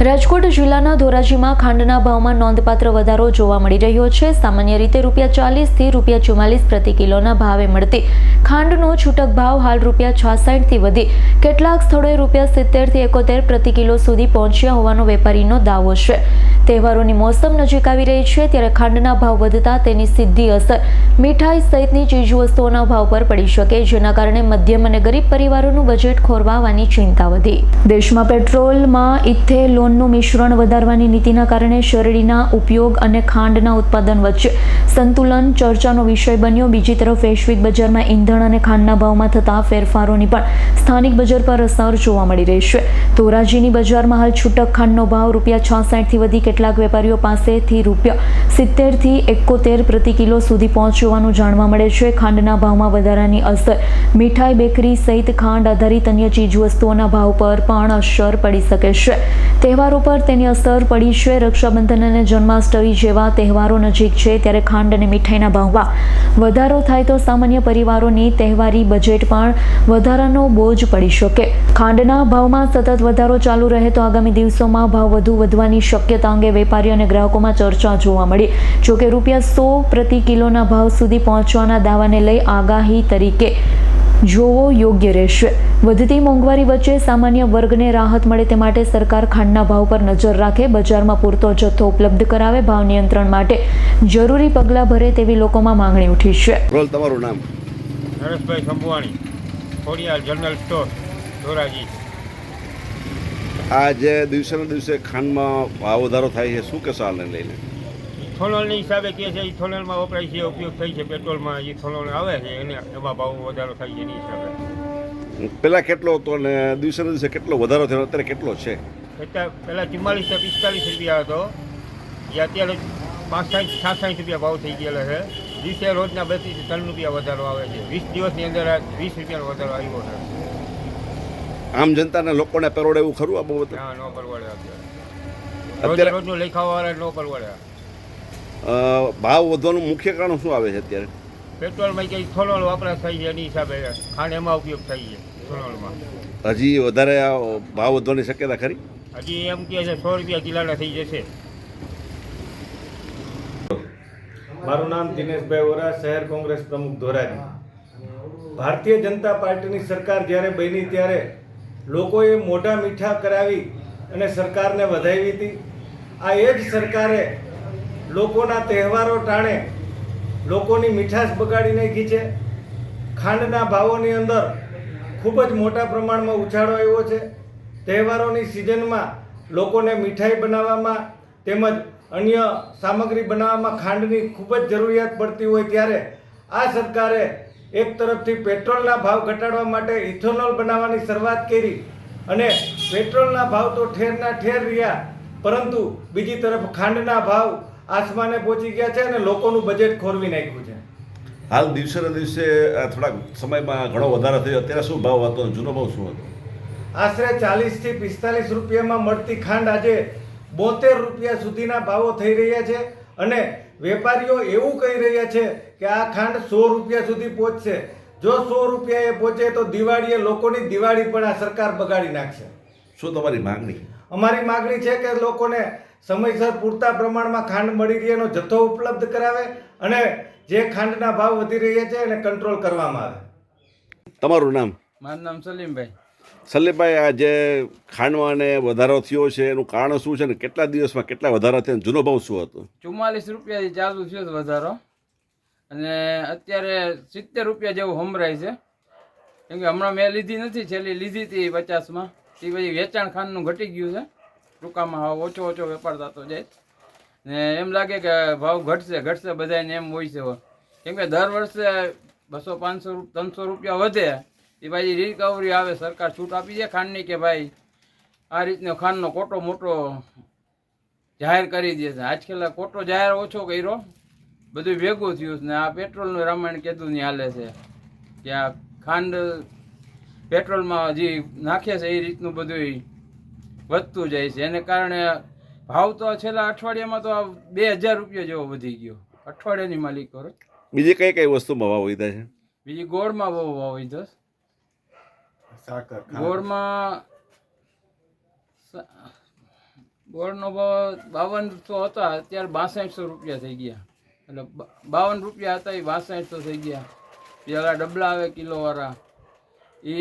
રાજકોટ જિલ્લાના ધોરાજીમાં ખાંડના ભાવમાં નોંધપાત્ર વધારો જોવા મળી રહ્યો છે। સામાન્ય રીતે ₹40 થી ₹44 પ્રતિ કિલોના ભાવે મળતી ખાંડનો છૂટક ભાવ હાલ ₹66 થી વધી કેટલાક સ્થળોએ ₹70 થી ₹71 પ્રતિ કિલો સુધી પહોંચ્યા હોવાનો વેપારીનો દાવો છે। તહેવારોની મોસમ નજીક આવી રહી છે ત્યારે ખાંડના ભાવ વધતા તેની સીધી અસર મીઠાઈ સહિતની ચીજવસ્તુઓના ભાવ પર પડી શકે, જેના કારણે મધ્યમ અને ગરીબ પરિવારોનું બજેટ ખોરવાવાની ચિંતા વધી। દેશમાં પેટ્રોલમાં ઇથેનોલનું મિશ્રણ વધારવાની નીતિના કારણે શેરડીના ઉપયોગ અને ખાંડના ઉત્પાદન વચ્ચે સંતુલન ચર્ચાનો વિષય બન્યો। બીજી તરફ વૈશ્વિક બજારમાં ઈંધણ અને ખાંડના ભાવમાં થતા ફેરફારોની પણ સ્થાનિક બજાર પર અસર જોવા મળી રહી છે। ધોરાજીની બજારમાં હાલ છૂટક ખાંડનો ભાવ ₹66 થી વધી કેટલાક વેપારીઓ પાસેથી ₹70 થી ₹71 પ્રતિ કિલો સુધી પહોંચ્યો હોવાનું જાણવા મળે છે। ખાંડના ભાવમાં વધારાની અસર મીઠાઈ, બેકરી સહિત ખાંડ આધારિત અન્ય ચીજવસ્તુઓના ભાવ પર પણ અસર પડી શકે છે। તહેવારો પર તેની અસર પડી છે। રક્ષાબંધન અને જન્માષ્ટમી જેવા તહેવારો નજીક છે ત્યારે ખાંડ અને મીઠાઈના ભાવમાં વધારો થાય તો સામાન્ય પરિવારોની તહેવારી બજેટ પણ વધારાનો બોજ પડી શકે। ખાંડના ભાવમાં સતત વધારો ચાલુ રહે તો આગામી દિવસોમાં ભાવ વધુ વધવાની શક્યતા અંગે વેપારી અને ગ્રાહકોમાં ચર્ચા જોવા મળી। જોકે ₹100 પ્રતિ કિલોના ભાવ સુધી પહોંચવાના દાવાને લઈ આગાહી તરીકે જોવો યોગ્ય રહેશે। વધતી મોંઘવારી વચ્ચે સામાન્ય વર્ગને રાહત મળે તે માટે સરકાર ખાંડના ભાવ પર નજર રાખે, બજારમાં પૂરતો જથ્થો ઉપલબ્ધ કરાવે, ભાવ નિયંત્રણ માટે જરૂરી પગલાં ભરે તેવી લોકોમાં માંગણી ઉઠી છે। તમારું નામ? Nareshbhai Sambhavani, Khodiyar general store, Dhoraji. આ જે દિવસેને દિવસે ખાંડમાં ભાવ વધારો થાય છે, શું કહેશો આને લઈને? ઇથોનોલની હિસાબે કહે છે, ઇથોનોલમાં વપરાય છે, ઉપયોગ થાય છે, પેટ્રોલમાં ઇથોનોલ આવે છે એને એમાં ભાવ વધારો થાય છે એની હિસાબે। પહેલાં કેટલો હતો અને દિવસેને દિવસે કેટલો વધારો થયો, અત્યારે કેટલો છે? પહેલાં 44 થી 45 રૂપિયા હતો, જે અત્યારે 65-66 રૂપિયા ભાવ થઈ ગયેલા છે। દિવસે રોજના 2 થી 3 રૂપિયા વધારો આવે છે। 20 દિવસની અંદર 20 રૂપિયાનો વધારો આવ્યો છે। આમ જનતાને લોકોને પરવડે એવું ખરું આ બાબતે? ના, ન પરવડે અત્યારે રોજનું લેખાવાળા ન પરવડે। ભાવ વધવાનું મુખ્ય કારણ શું આવે છે અત્યારે? પેટ્રોલમાં કંઈ ઇથોનોલ વપરાશ થાય છે એની હિસાબે ખાંડ એમાં ઉપયોગ થાય છે ઇથોનોલમાં। હજી વધારે ભાવ વધવાની શક્યતા ખરી? હજી એમ કહે છે 100 રૂપિયા કિલોના થઈ જશે। મારું નામ દિનેશભાઈ વોરા, શહેર કોંગ્રેસ પ્રમુખ ધોરાજી। ભારતીય જનતા પાર્ટીની સરકાર જ્યારે બની ત્યારે લોકોએ મોઢા મીઠા કરાવી અને સરકારને વધાવી હતી। આ એ જ સરકારે લોકોના તહેવારો ટાણે લોકોની મીઠાશ બગાડી નાખી છે। ખાંડના ભાવોની અંદર ખૂબ જ મોટા પ્રમાણમાં ઉછાળો આવ્યો છે। તહેવારોની સિઝનમાં લોકોને મીઠાઈ બનાવવામાં તેમજ અન્ય સામગ્રી બનાવવામાં ખાંડની ખૂબ જ જરૂરિયાત પડતી હોય ત્યારે આ સરકારે એક તરફથી પેટ્રોલના ભાવ ઘટાડવા માટે ઇથોનોલ બનાવવાની શરૂઆત કરી અને પેટ્રોલના ભાવ તો ઠેરના ઠેર રહ્યા, પરંતુ બીજી તરફ ખાંડના ભાવ આસમાને પહોંચી ગયા છે અને લોકોનું બજેટ ખોરવી નાખ્યું છે। હાલ દિવસેને દિવસે થોડાક સમયમાં ઘણો વધારો થયો, અત્યારે શું ભાવ હતો, જૂનો ભાવ શું હતો? આશરે 40 થી 45 રૂપિયામાં મળતી ખાંડ આજે 72 રૂપિયા સુધીના ભાવો થઈ રહ્યા છે અને વેપારીઓ એવું કહી રહ્યા છે કે આ ખાંડ 100 રૂપિયા સુધી પહોંચશે। જો 100 રૂપિયાએ પહોંચે તો દિવાળીએ લોકોની દિવાળી પણ આ સરકાર બગાડી નાખશે। શું તમારી માંગણી? અમારી માંગણી છે કે લોકોને સમયસર પૂરતા પ્રમાણમાં ખાંડ મળી રહે એનો જથ્થો ઉપલબ્ધ કરાવે અને જે ખાંડના ભાવ વધી રહ્યા છે એને કંટ્રોલ કરવામાં આવે। તમારું નામ? મારું નામ સલીમભાઈ। સલીમભાઈ, આ જે ખાંડમાં ને વધારો થયો છે એનું કારણ શું છે ને કેટલા દિવસમાં કેટલા વધારા થયા, જૂનો ભાવ શું હતો? 44 રૂપિયાથી ચાલુ થયો છે વધારો અને અત્યારે 70 રૂપિયા જેવું સંભળાય છે, કેમ કે હમણાં મેં લીધી નથી, છેલ્લી લીધી હતી 50માં, એ પછી વેચાણ ખાંડનું ઘટી ગયું છે। ટૂંકામાં ઓછો વેપાર થતો જાય ને એમ લાગે કે ભાવ ઘટશે બધાને એમ હોય છે, કેમ કે દર વર્ષે 200-500-300 રૂપિયા વધે એ ભાઈ રિકવરી આવે, સરકાર છૂટ આપી દે ખાંડની કે ભાઈ આ રીતનો ખાંડનો કોટો મોટો જાહેર કરી દે છે। આજકાલ કોટો જાહેર ઓછો કર્યો, બધું ભેગું થયું ને આ પેટ્રોલનું રામાયણ કીધું નહીં હાલે છે કે આ ખાંડ પેટ્રોલમાં જે નાખે છે એ રીતનું બધું વધતું જાય છે, એને કારણે ભાવ તો છેલ્લા અઠવાડિયામાં તો 2000 રૂપિયા જેવો વધી ગયો અઠવાડિયાની માલિક કરો। બીજી કઈ વસ્તુમાં ભાવ વધ્યા છે? બીજી ગોળમાં બહુ ભાવ વધ્યો, ગોળમાં ગોળનો ભાવ 5200 હતા, અત્યારે 6200 રૂપિયા થઈ ગયા. એટલે 52 રૂપિયા હતા એ 6200 થઈ ગયા. પેલા ડબલા આવે કિલોવાળા એ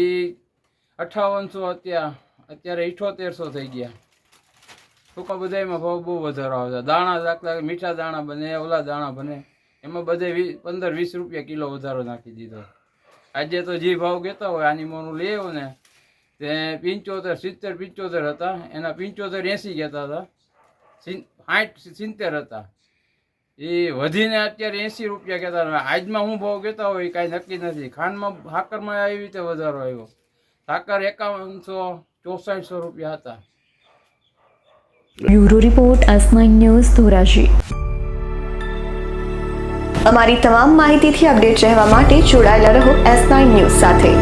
5800 અત્યારે 7800 થઈ ગયા. ટૂંકા બધામાં ભાવ બહુ વધારો આવે. દાણા દાખલા મીઠા દાણા બને, ઓલા દાણા બને, એમાં બધે 15-20 રૂપિયા કિલો વધારો નાખી દીધો. આજે તો જે ભાવ કહેતા હોય આની મોનું લઈ આવ્યો ને તે 75 હતા, એના 75-80 કહેતા હતા, 60-70 હતા. એ વધીને અત્યારે 80 રૂપિયા કહેતા હતા. આજમાં હું ભાવ કહેતા હોય એ કાંઈ નક્કી નથી. ખાંડમાં સાકરમાં આવી રીતે વધારો આવ્યો. સાકર 5100-6400 રૂપિયા હતા. બ્યુરો રિપોર્ટ આસમાન ન્યૂઝ ધોરાજી. અમારી તમામ માહિતીથી અપડેટ રહેવા માટે જોડાયેલા રહો S9 ન્યૂઝ સાથે.